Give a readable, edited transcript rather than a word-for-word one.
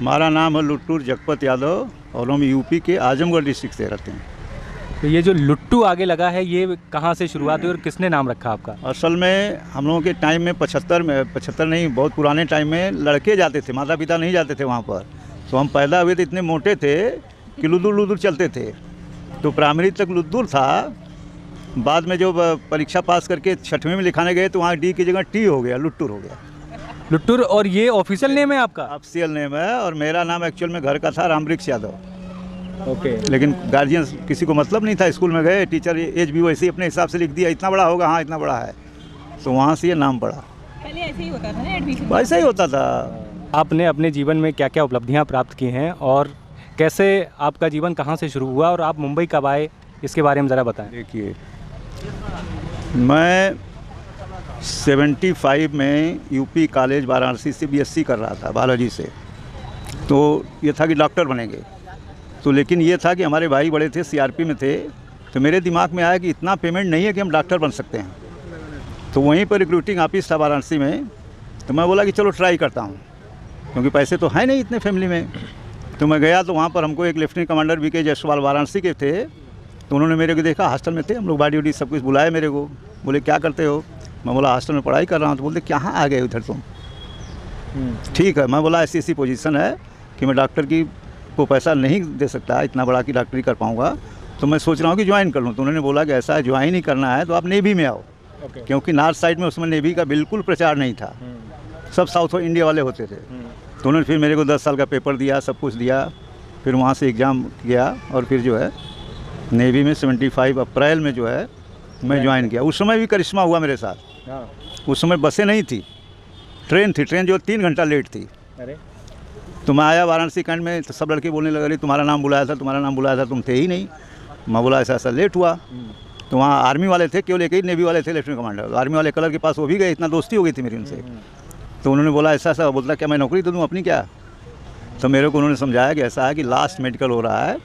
हमारा नाम है लुट्टूर जगपत यादव और हम यूपी के आजमगढ़ डिस्ट्रिक्ट से रहते हैं। तो ये जो लुट्टू आगे लगा है, ये कहाँ से शुरुआत हुई और किसने नाम रखा आपका? असल में हम लोगों के टाइम में 75 नहीं, बहुत पुराने टाइम में लड़के जाते थे, माता पिता नहीं जाते थे वहाँ पर। तो हम पैदा हुए तो इतने मोटे थे कि लुदुर लुदुर चलते थे। तो प्राइमरी तक लुदुर था। बाद में जो परीक्षा पास करके 6वीं में लिखाने गए तो वहाँ डी की जगह टी हो गया, लुट्टूर हो गया। लुट्टूर, और ये ऑफिशियल नेम है आपका? ऑफिशियल नेम है। और मेरा नाम एक्चुअल में घर का था रामवृक्ष यादव। ओके। लेकिन गार्जियन किसी को मतलब नहीं था, स्कूल में गए, टीचर एज भी वैसे ही अपने हिसाब से लिख दिया, इतना बड़ा होगा, हाँ इतना बड़ा है, तो वहाँ से ये नाम पड़ा। पहले ऐसे ही होता था ना एडमिशन? वैसा ही होता था। आपने अपने जीवन में क्या क्या उपलब्धियां प्राप्त की हैं और कैसे आपका जीवन कहां से शुरू हुआ और आप मुंबई कब आए, इसके बारे में ज़रा बताएं। देखिए, मैं 75 में यूपी कॉलेज वाराणसी से बीएससी कर रहा था बायोलॉजी से। तो ये था कि डॉक्टर बनेंगे। तो लेकिन ये था कि हमारे भाई बड़े थे, सीआरपी में थे। तो मेरे दिमाग में आया कि इतना पेमेंट नहीं है कि हम डॉक्टर बन सकते हैं। तो वहीं पर रिक्रूटिंग ऑफिस था वाराणसी में। तो मैं बोला कि चलो ट्राई करता हूँ, क्योंकि पैसे तो हैं नहीं इतने फैमिली में। तो मैं गया तो वहाँ पर हमको एक lieutenant commander V K Jaiswal Varanasi के थे। तो उन्होंने मेरे को देखा, हॉस्टल में थे हम लोग, बॉडी वॉडी सब कुछ, बुलाए मेरे को। बोले क्या करते हो? मैं बोला हॉस्टल में पढ़ाई कर रहा हूँ। तो बोलते कहाँ आ गए उधर तुम? ठीक है। मैं बोला ऐसी पोजीशन है कि मैं डॉक्टर की को पैसा नहीं दे सकता इतना बड़ा कि डॉक्टरी कर पाऊँगा, तो मैं सोच रहा हूँ कि ज्वाइन कर लूँ। तो उन्होंने बोला कि ऐसा ज्वाइन ही करना है तो आप नेवी में आओ। क्योंकि नॉर्थ साइड में उसमें नेवी का बिल्कुल प्रचार नहीं था, सब साउथ इंडिया वाले होते थे। तो उन्होंने फिर मेरे को 10 साल का पेपर दिया, सब कुछ दिया। फिर वहाँ से एग्ज़ाम किया और फिर जो है नेवी में 75 अप्रैल में जो है मैं ज्वाइन किया। उस समय भी करिश्मा हुआ मेरे साथ। उस समय बसें नहीं थी, ट्रेन थी। ट्रेन जो 3 घंटा लेट थी। अरे, तो मैं आया वाराणसी कैंट में, तो सब लड़के बोलने लगे तुम्हारा नाम बुलाया था, तुम्हारा नाम बुलाया था, तुम थे ही नहीं। मैं बोला ऐसा ऐसा लेट हुआ। तो वहाँ आर्मी वाले थे, केवल एक ही नेवी वाले थे लेफ्टिनेंट कमांडर। आर्मी वाले कलर के पास वो भी गए, इतना दोस्ती हो गई थी मेरी उनसे। तो उन्होंने बोला ऐसा ऐसा। बोलता क्या मैं नौकरी तो दूँ अपनी क्या? तो मेरे को उन्होंने समझाया कि ऐसा है कि लास्ट मेडिकल हो रहा है,